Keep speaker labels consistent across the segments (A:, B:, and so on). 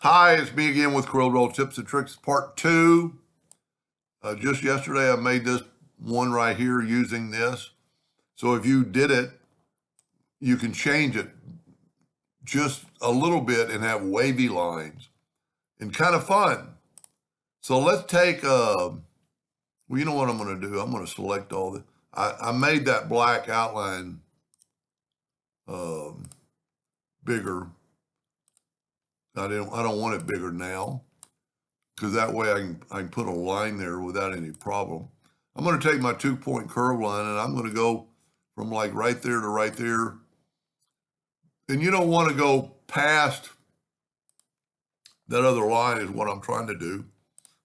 A: Hi, it's me again with Corel Tips and Tricks Part 2. Just yesterday I made this one right here using this. So if you did it, you can change it just a little bit and have wavy lines and kind of fun. So let's take, well, you know what I'm going to do? I'm going to select all the, I made that black outline bigger. I don't want it bigger now, because that way I can put a line there without any problem. I'm going to take my 2-point curve line and I'm going to go from like right there to right there. And you don't want to go past that other line is what I'm trying to do.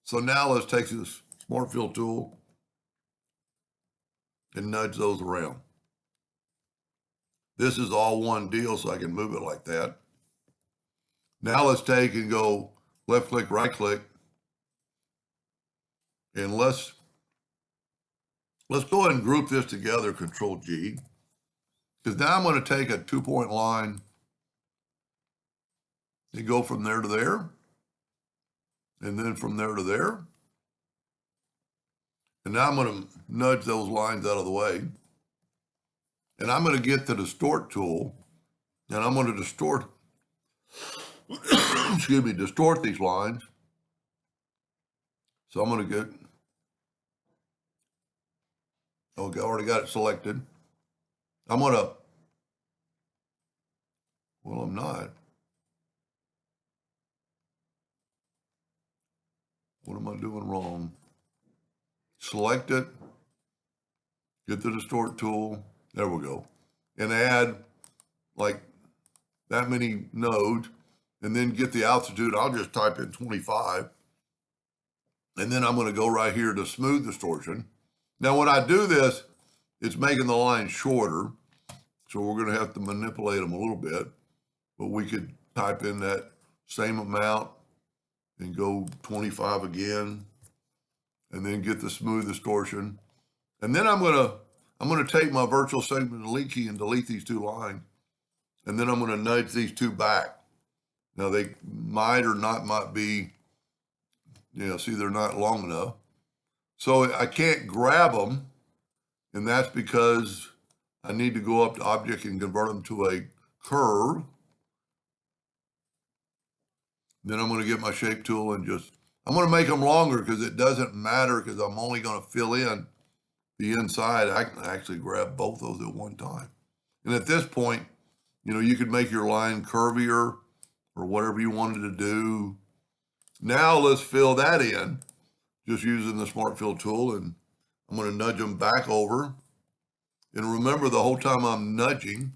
A: So now let's take this Smart Fill tool and nudge those around. This is all one deal, so I can move it like that. Now let's take and go left click, right click, and let's go ahead and group this together, Control G. Because now I'm going to take a 2-point line and go from there to there, and then from there to there. And now I'm going to nudge those lines out of the way. And I'm going to get the distort tool, and I'm going to distort, distort these lines. So I'm going to get, okay, I already got it selected. I'm going to, well, I'm not. What am I doing wrong? Select it, get the distort tool, there we go, and add like that many nodes, and then get the altitude. I'll just type in 25. And then I'm going to go right here to smooth distortion. Now, when I do this, it's making the line shorter. So we're going to have to manipulate them a little bit, but we could type in that same amount and go 25 again, and then get the smooth distortion. And then I'm going to take my virtual segment delete key and delete these two lines. And then I'm going to nudge these two back. Now they might or might be, see, they're not long enough. So I can't grab them, and that's because I need to go up to object and convert them to a curve. Then I'm going to get my shape tool and I'm going to make them longer because it doesn't matter, because I'm only going to fill in the inside. I can actually grab both those at one time. And at this point, you could make your line curvier or whatever you wanted to do. Now let's fill that in just using the Smart Fill tool, and I'm going to nudge them back over. And remember, the whole time I'm nudging,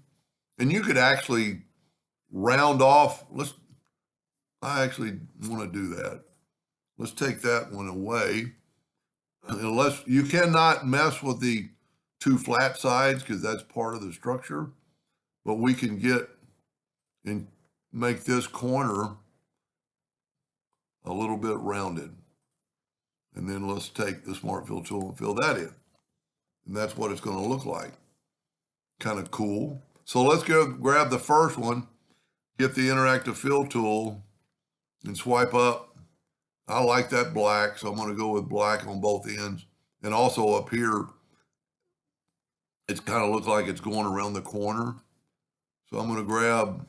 A: and you could actually round off. I actually want to do that. Let's take that one away. Unless you cannot mess with the two flat sides, because that's part of the structure, but we can get and make this corner a little bit rounded. And then let's take the Smart Fill tool and fill that in. And that's what it's going to look like. Kind of cool. So let's go grab the first one, get the interactive fill tool, and swipe up. I like that black, so I'm going to go with black on both ends. And also up here, it's kind of looks like it's going around the corner. So I'm going to grab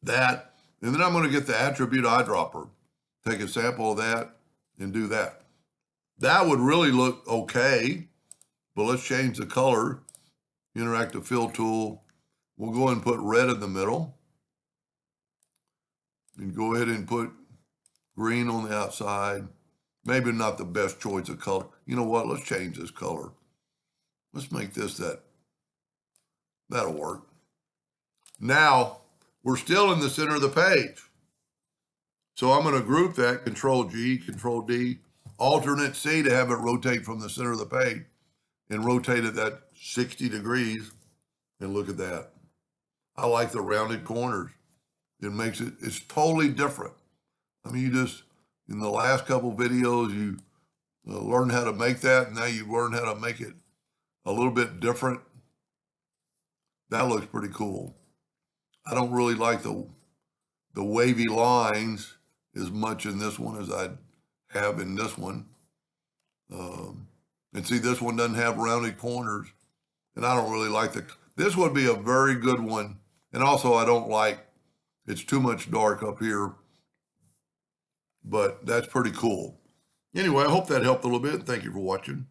A: that, and then I'm going to get the attribute eyedropper, take a sample of that, and do that. That would really look okay, but let's change the color. Interactive fill tool. We'll go ahead and put red in the middle, and go ahead and put green on the outside. Maybe not the best choice of color. You know what? Let's change this color. Let's make this that'll work. Now, we're still in the center of the page. So I'm going to group that, Control G, Control D, Alternate C to have it rotate from the center of the page, and rotate it at 60 degrees. And look at that. I like the rounded corners. It's totally different. I mean, in the last couple videos, you learned how to make that, and now you learn how to make it a little bit different. That looks pretty cool. I don't really like the the wavy lines as much in this one as I'd have in this one. And see, this one doesn't have rounded corners, and I don't really like this would be a very good one. And also I don't like, it's too much dark up here, but that's pretty cool. Anyway, I hope that helped a little bit. Thank you for watching.